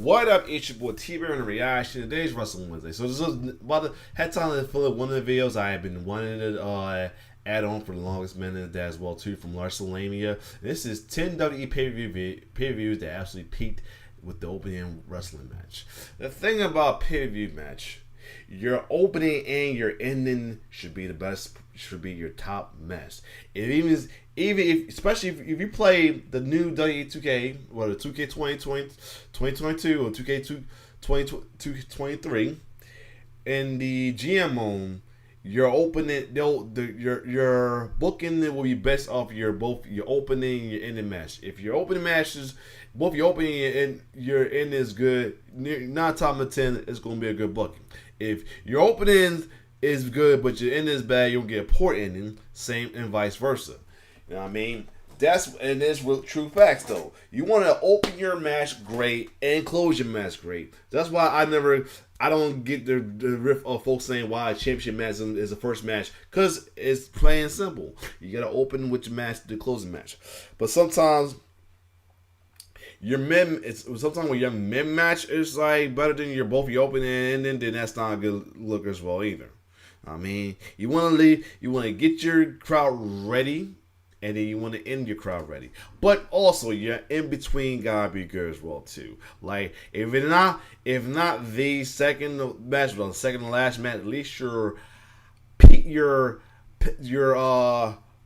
What up, it's your boy T-Bear in the reaction. Today's Wrestling Wednesday. So this is about to had time to fill up one of the videos I have been wanting to add on for the longest minute as well too from Wrestlelamia. This is 10 WWE pay-per-views that absolutely peaked with the opening wrestling match. The thing about pay-per-view match, your opening and your ending should be the best, should be your top match. Especially if you play the new WWE 2K, whether 2K 2022 or 2K 2023, in the GM mode, your opening, your booking will be best off both your opening and your ending match. If your opening matches, both your opening and your ending is good, 9 times out of 10, it's going to be a good booking. If your opening is good but your ending is bad, you'll get a poor ending. Same and vice versa. You know what I mean? That's true facts though. You want to open your match great and close your match great. That's why I don't get the riff of folks saying why a championship match is the first match, because it's plain and simple. You gotta open with your match to close the match. But sometimes sometimes when your mid match is like better than your opening and ending, then that's not a good look as well either. I mean, you want to get your crowd ready, and then you want to end your crowd ready. But also, your in between gotta be good as well too. Like if not the second match, but the second to last match, at least your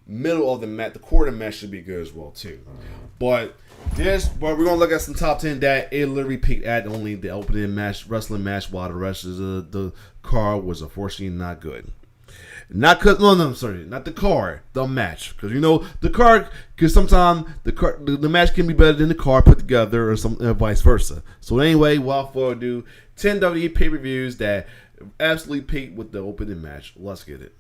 middle of the match, the quarter match should be good as well too. But we're gonna look at some top 10 that it literally peaked at only the opening match, wrestling match, while the rest of the card was unfortunately not good. Not the card, the match. Because you know the card, because sometimes the match can be better than the card put together, or vice versa. So anyway, without further ado, 10 WWE pay-per-views that absolutely peaked with the opening match. Let's get it.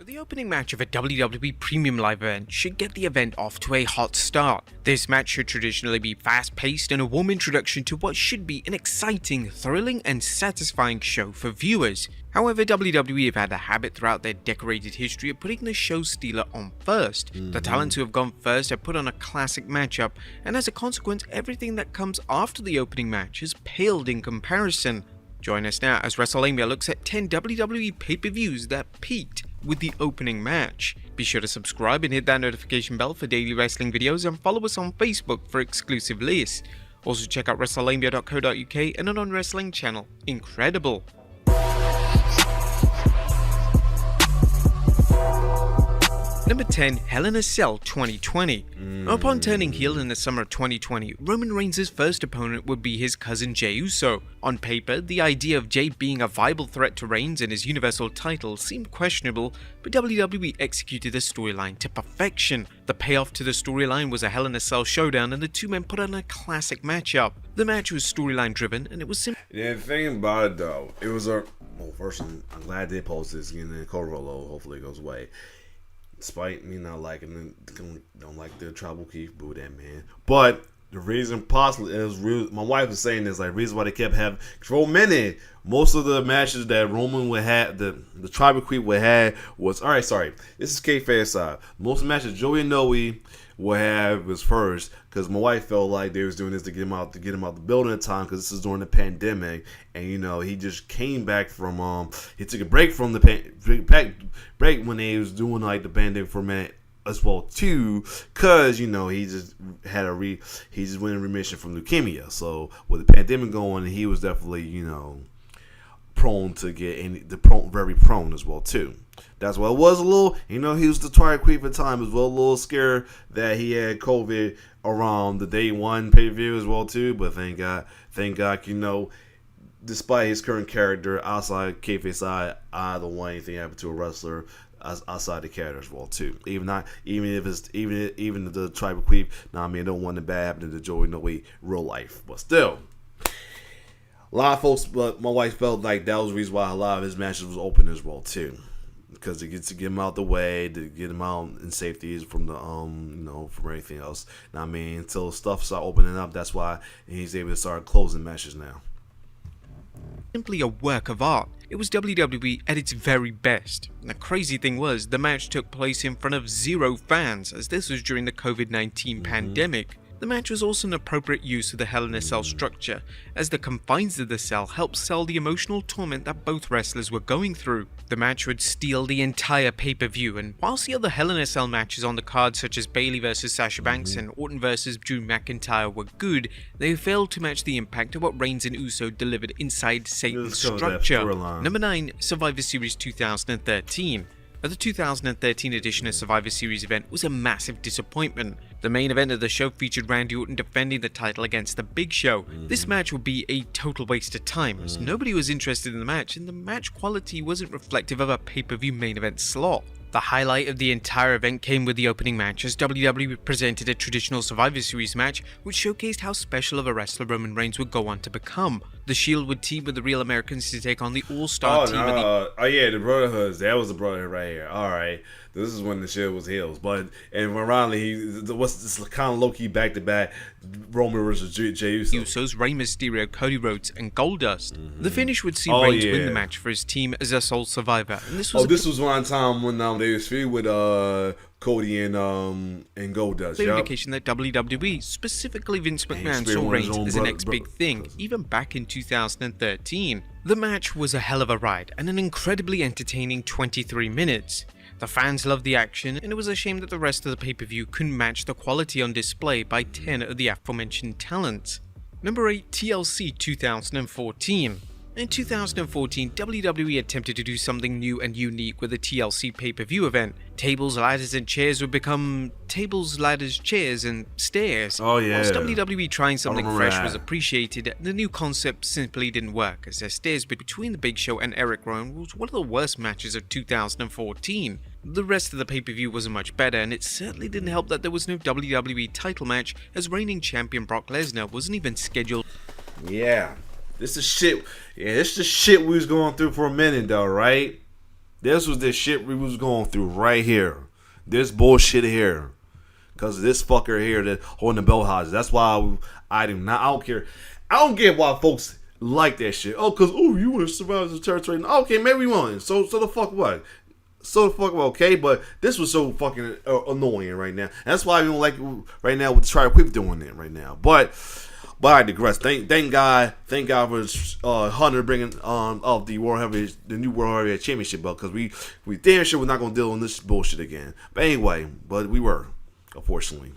The opening match of a WWE Premium Live event should get the event off to a hot start. This match should traditionally be fast-paced and a warm introduction to what should be an exciting, thrilling and satisfying show for viewers. However, WWE have had a habit throughout their decorated history of putting the show stealer on first. The talents who have gone first have put on a classic matchup, and as a consequence, everything that comes after the opening match has paled in comparison. Join us now as Wrestlelamia looks at 10 WWE pay-per-views that peaked with the opening match. Be sure to subscribe and hit that notification bell for daily wrestling videos, and follow us on Facebook for exclusive lists. Also check out Wrestlelamia.co.uk and our non-wrestling channel, Incredible. Number 10, Hell in a Cell 2020. Upon turning heel in the summer of 2020, Roman Reigns' first opponent would be his cousin Jey Uso. On paper, the idea of Jey being a viable threat to Reigns and his Universal title seemed questionable, but WWE executed the storyline to perfection. The payoff to the storyline was a Hell in a Cell showdown, and the two men put on a classic matchup. The match was storyline driven, and it was simple. Yeah, the thing about it though, it was first I'm glad they posted this again in Corolo. Hopefully it goes away. Despite me not liking don't like the tribal chief, boo that man. But the reason possibly is my wife was saying this, like, reason why they kept having for a minute. Most of the matches that Roman would have, the tribal chief would have was this is kayfabe side. Most of the matches Joey and Noe would have was first, because my wife felt like they was doing this to get him out the building at the time, because this is during the pandemic, and you know he just came back from he took a break from the break when they was doing like the pandemic for a minute as well too, because you know he just had he just went in remission from leukemia. So with the pandemic going, he was definitely prone to very prone as well too. That's why it was a little, he was the Twilight Queen at the time as well, a little scared that he had COVID around the day one pay-per-view as well too. But thank God, despite his current character outside kayfabe side, I don't want anything to happen to a wrestler outside the character as well too. Even the Tribal Queen, I don't want the bad happening to Joey Noe real life, but still. A lot of folks, but my wife felt like that was the reason why a lot of his matches was open as well too, because it gets to get him out the way, to get him out in safety from the from everything else. Until stuff start opening up, that's why he's able to start closing matches now. Simply a work of art. It was WWE at its very best. And the crazy thing was, the match took place in front of 0 fans, as this was during the COVID-19 pandemic. The match was also an appropriate use of the Hell in a Cell structure, as the confines of the cell helped sell the emotional torment that both wrestlers were going through. The match would steal the entire pay-per-view, and whilst the other Hell in a Cell matches on the card such as Bayley vs Sasha Banks and Orton vs Drew McIntyre were good, they failed to match the impact of what Reigns and Uso delivered inside Satan's structure. Number 9, Survivor Series 2013. The 2013 edition of Survivor Series event was a massive disappointment. The main event of the show featured Randy Orton defending the title against The Big Show. This match would be a total waste of time, as nobody was interested in the match and the match quality wasn't reflective of a pay-per-view main event slot. The highlight of the entire event came with the opening match, as WWE presented a traditional Survivor Series match which showcased how special of a wrestler Roman Reigns would go on to become. The Shield would team with the Real Americans to take on the All-Star team. Oh yeah, the Brotherhoods. That was the Brotherhood right here. All right, this is when the Shield was heels. But and ironically, what's this kind of low key back to back Roman versus Jey Uso. Usos, Rey Mysterio, Cody Rhodes, and Goldust. The finish would see Reigns win the match for his team as a sole survivor. And this was one time when they was feud with Cody and Goldust. Clear indication that WWE, specifically Vince McMahon, saw Reigns as the next big thing, even back in 2013. The match was a hell of a ride and an incredibly entertaining 23 minutes. The fans loved the action, and it was a shame that the rest of the pay-per-view couldn't match the quality on display by 10 of the aforementioned talents. Number 8, TLC 2014. In 2014, WWE attempted to do something new and unique with the TLC pay-per-view event. Tables, ladders, and chairs would become tables, ladders, chairs, and stairs. Oh yeah. Whilst WWE trying something fresh was appreciated, the new concept simply didn't work, as their stairs between the Big Show and Eric Rowan was one of the worst matches of 2014. The rest of the pay-per-view wasn't much better, and it certainly didn't help that there was no WWE title match, as reigning champion Brock Lesnar wasn't even scheduled. Yeah. This is shit. Yeah, this the shit we was going through for a minute though, right? This was the shit we was going through right here. This bullshit here. Cause of this fucker here that holding the belt hostage. That's why I don't care. I don't get why folks like that shit. Oh, cause you want to survive the territory. Okay, maybe we want. So the fuck what? So the fuck okay, but this was so fucking annoying right now. And that's why I don't like right now with Try Quick doing it right now. But I digress. Thank God for Hunter bringing up the new World Heavyweight Championship belt, because we damn sure we're not gonna deal with this bullshit again. But anyway, we were, unfortunately,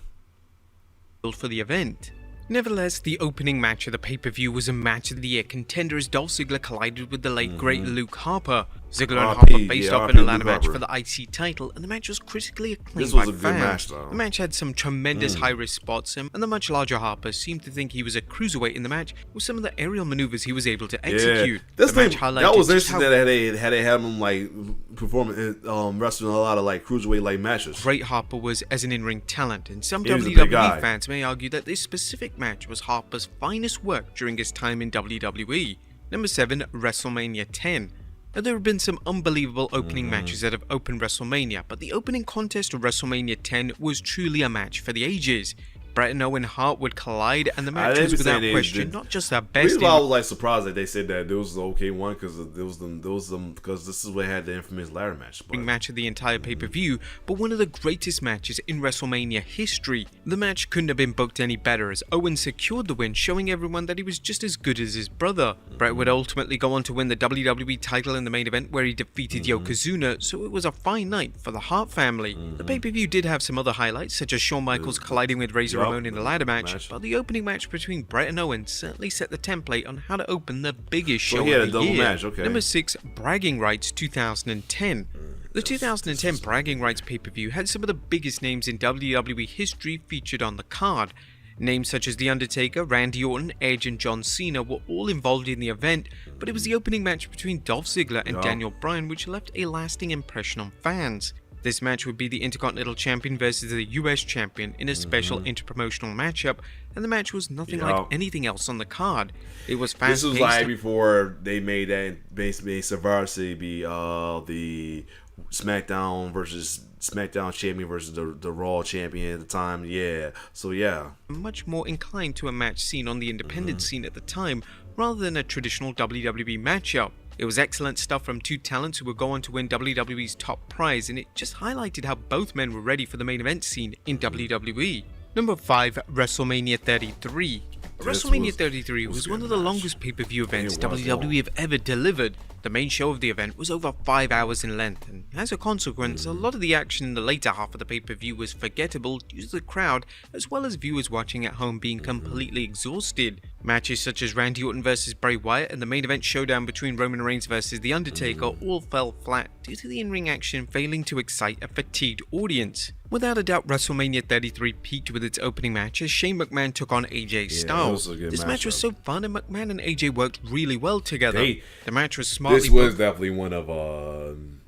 for the event. Nevertheless, the opening match of the pay-per-view was a match of the year contender, as Dolph Ziggler collided with the late great Luke Harper. Ziggler and Harper faced off in a ladder match for the IC title, and the match was critically acclaimed by fans. This was a good match, though. The match had some tremendous high-risk spots, and the much larger Harper seemed to think he was a cruiserweight in the match with some of the aerial maneuvers he was able to execute. Yeah. That was interesting that they had him like performing, wrestling a lot of like cruiserweight like matches. Great Harper was as an in-ring talent, and some WWE fans may argue that this specific match was Harper's finest work during his time in WWE. Number 7, WrestleMania 10. Now, there have been some unbelievable opening matches that have opened WrestleMania, but the opening contest of WrestleMania 10 was truly a match for the ages. Bret and Owen Hart would collide, and the match was without question not just the best. The reason why I was like surprised that they said that it was the okay one, because because this is what had the infamous ladder match. Match of the entire pay-per-view, but one of the greatest matches in WrestleMania history. The match couldn't have been booked any better, as Owen secured the win, showing everyone that he was just as good as his brother. Bret would ultimately go on to win the WWE title in the main event, where he defeated Yokozuna, so it was a fine night for the Hart family. The pay-per-view did have some other highlights, such as Shawn Michaels colliding with Razor Ramon in the ladder match, but the opening match between Bret and Owen certainly set the template on how to open the biggest show of the year. Match, okay. Number 6, Bragging Rights 2010. The 2010 Bragging Rights pay-per-view had some of the biggest names in WWE history featured on the card. Names such as The Undertaker, Randy Orton, Edge, and John Cena were all involved in the event, but it was the opening match between Dolph Ziggler and Daniel Bryan which left a lasting impression on fans. This match would be the Intercontinental Champion versus the US Champion in a special interpromotional matchup, and the match was nothing like anything else on the card. It was fast-paced. This was like before they made that basically Survivor Series be the SmackDown Champion versus the Raw Champion at the time. Yeah, so yeah. Much more inclined to a match seen on the independent scene at the time, rather than a traditional WWE matchup. It was excellent stuff from two talents who would go on to win WWE's top prize, and it just highlighted how both men were ready for the main event scene in WWE. Number 5, WrestleMania 33. WrestleMania 33 was one of the longest pay-per-view events WWE have ever delivered. The main show of the event was over 5 hours in length, and as a consequence, a lot of the action in the later half of the pay-per-view was forgettable due to the crowd, as well as viewers watching at home being completely exhausted. Matches such as Randy Orton vs Bray Wyatt and the main event showdown between Roman Reigns vs The Undertaker all fell flat due to the in-ring action failing to excite a fatigued audience. Without a doubt, WrestleMania 33 peaked with its opening match as Shane McMahon took on AJ Styles. This match was so fun, and McMahon and AJ worked really well together. The match was smartly This was definitely one of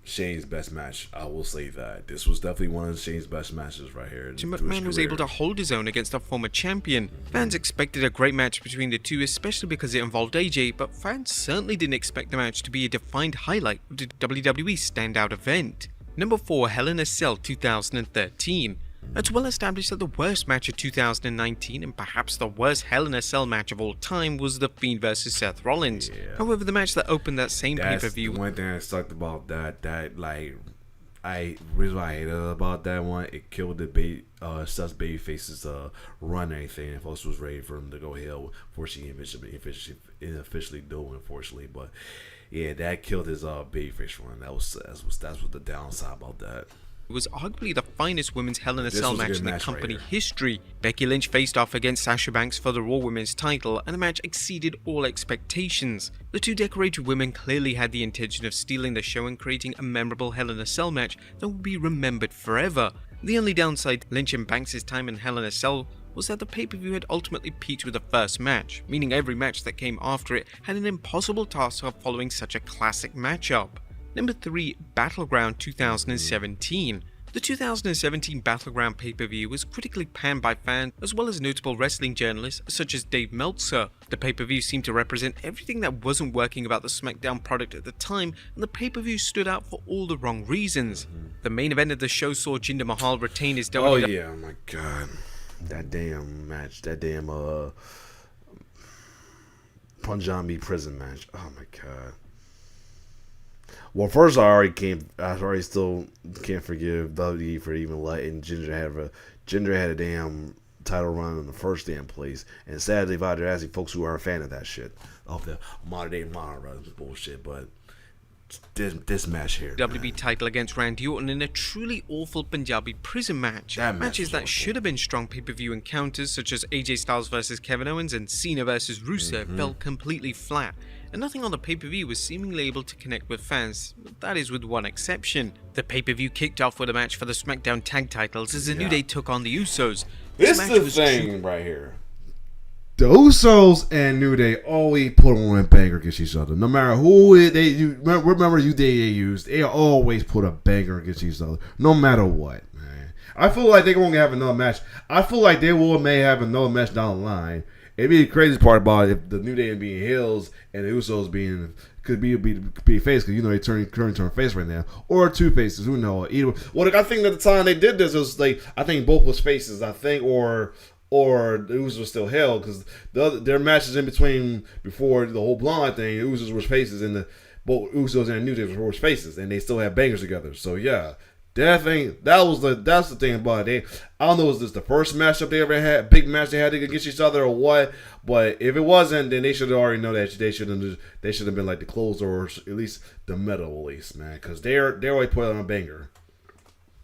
Shane's best match. I will say that. This was definitely one of Shane's best matches right here. McMahon was able to hold his own against a former champion. Fans expected a great match between the two, especially because it involved AJ, but fans certainly didn't expect the match to be a defined highlight of the WWE standout event. Number 4, Hell in a Cell 2013. It's well established that the worst match of 2019 and perhaps the worst Hell in a Cell match of all time was The Fiend vs Seth Rollins. However, the match that opened that same pay-per-view... One thing that sucked about that reason why I hated about that one, it killed the Seth's babyface's run and anything, and folks was ready for him to go hell before she officially do, unfortunately. But yeah, that killed his babyface run. That's what the downside about that. It was arguably the finest women's Hell in a Cell match in the company history. Becky Lynch faced off against Sasha Banks for the Raw Women's title, and the match exceeded all expectations. The two decorated women clearly had the intention of stealing the show and creating a memorable Hell in a Cell match that would be remembered forever. The only downside to Lynch and Banks' time in Hell in a Cell was that the pay-per-view had ultimately peaked with the first match, meaning every match that came after it had an impossible task of following such a classic matchup. Number 3, Battleground 2017. The 2017 Battleground pay-per-view was critically panned by fans as well as notable wrestling journalists such as Dave Meltzer. The pay-per-view seemed to represent everything that wasn't working about the SmackDown product at the time, and the pay-per-view stood out for all the wrong reasons. The main event of the show saw Jinder Mahal retain his WWE... Oh yeah, oh my god. That damn match, that damn Punjabi prison match. Oh my god. Well, first I already still can't forgive WWE for even letting Jinder had a damn title run in the first damn place, and sadly, if I'd ask folks who are a fan of that shit, of the modern day bullshit, but this match here, WWE title against Randy Orton in a truly awful Punjabi prison match. Matches that should have been strong pay-per-view encounters such as AJ Styles vs Kevin Owens and Cena vs Rusev fell completely flat, and nothing on the pay-per-view was seemingly able to connect with fans, that is with one exception. The pay-per-view kicked off with a match for the SmackDown tag titles as the New Day took on the Usos. This is the thing right here. The Usos and New Day always put on a banger against each other. No matter who they used, they always put a banger against each other. No matter what, man. I feel like they're going to have another match. I feel like may have another match down the line. It'd be the crazy part about it if the New Day being heels and the Usos could be face, because they're turning face right now, or two faces. Who knows? Either. Well, I think at the time they did this, it was I think both was faces. I think or the Usos were still heel, because their matches in between before the whole blonde thing, the Usos were faces and both Usos and New Day were faces, and they still had bangers together. So yeah. That's the thing about it. I don't know, was this the first matchup they ever had, big match they had against each other or what? But if it wasn't, then they should have already known that they should have been like the closer or at least the middle, at least, man, because they always put on a banger.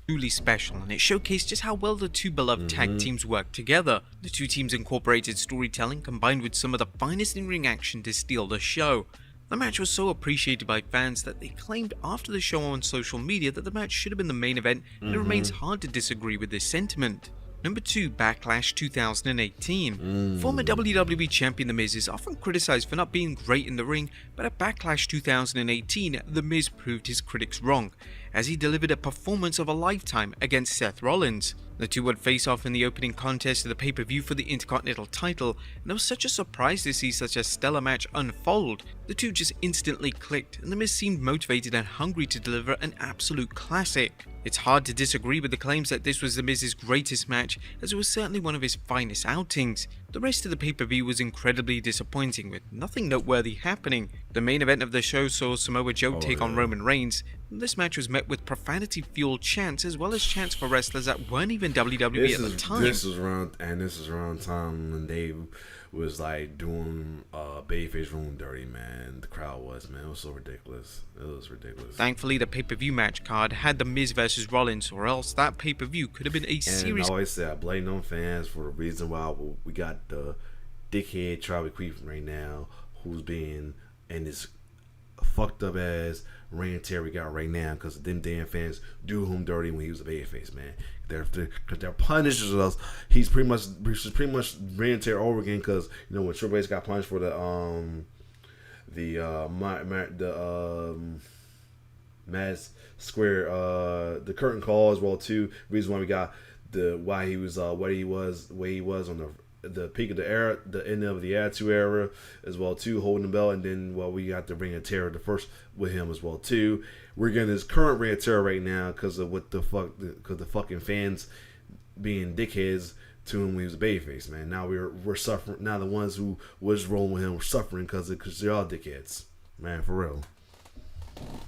Truly special, and it showcased just how well the two beloved tag teams worked together. The two teams incorporated storytelling combined with some of the finest in-ring action to steal the show. The match was so appreciated by fans that they claimed after the show on social media that the match should have been the main event, and it remains hard to disagree with this sentiment. Number 2, Backlash 2018. Former WWE Champion The Miz is often criticized for not being great in the ring, but at Backlash 2018, The Miz proved his critics wrong, as he delivered a performance of a lifetime against Seth Rollins. The two would face off in the opening contest of the pay-per-view for the Intercontinental title, and it was such a surprise to see such a stellar match unfold. The two just instantly clicked, and The Miz seemed motivated and hungry to deliver an absolute classic. It's hard to disagree with the claims that this was The Miz's greatest match, as it was certainly one of his finest outings. The rest of the pay-per-view was incredibly disappointing, with nothing noteworthy happening. The main event of the show saw Samoa Joe take on Roman Reigns. This match was met with profanity-fueled chants as well as chants for wrestlers that weren't even WWE at the time. This is around time when they was like doing babyface room dirty, man. The crowd was, man. It was so ridiculous. It was ridiculous. Thankfully, the pay-per-view match card had The Miz versus Rollins, or else that pay-per-view could have been a series. And I always say I blame them fans for the reason why we got the dickhead Charlie Queef right now, who's being in this fucked up ass Rey and Terry got right now, because them damn fans do him dirty when he was a babyface, man. They're punishing us. He's pretty much Rey and Terry over again, because you know when Triple H got punished for the Mass Square the curtain call as well too. Reason why we got why he was on the peak of the era, the end of the Attitude Era as well too, holding the belt, and then we got the Ring of Terror the first with him as well too. We're getting this current Ring of Terror right now because of what the fuck, because the fucking fans being dickheads to him when he was a babyface, man. Now we're suffering. Now the ones who was rolling with him were suffering because they're all dickheads, man, for real.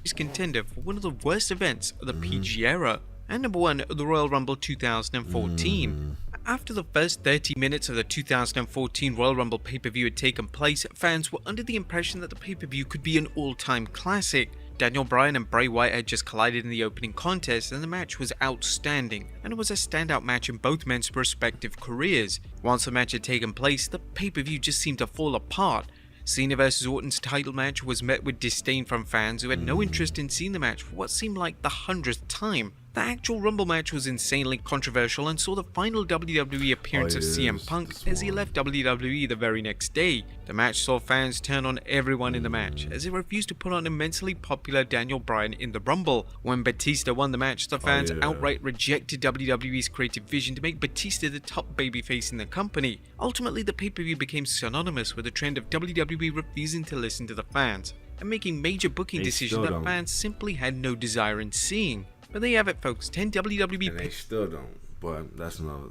He's contender for one of the worst events of the PG era, and number one of the Royal Rumble 2014. After the first 30 minutes of the 2014 Royal Rumble pay-per-view had taken place, fans were under the impression that the pay-per-view could be an all-time classic. Daniel Bryan and Bray Wyatt had just collided in the opening contest, and the match was outstanding, and it was a standout match in both men's respective careers. Once the match had taken place, the pay-per-view just seemed to fall apart. Cena vs Orton's title match was met with disdain from fans who had no interest in seeing the match for what seemed like the 100th time. The actual Rumble match was insanely controversial and saw the final WWE appearance of CM Punk as he left WWE the very next day. The match saw fans turn on everyone in the match as they refused to put on immensely popular Daniel Bryan in the Rumble. When Batista won the match, the fans outright rejected WWE's creative vision to make Batista the top babyface in the company. Ultimately, the pay-per-view became synonymous with the trend of WWE refusing to listen to the fans and making major booking decisions that fans simply had no desire in seeing. But there you have it, folks. 10 WWE. And they still don't. But that's another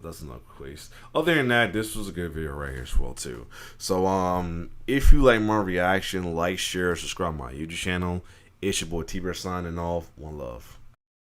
case. Other than that, this was a good video right here as well too. So if you like my reaction, like, share, subscribe to my YouTube channel. It's your boy T-Bear signing off. One love.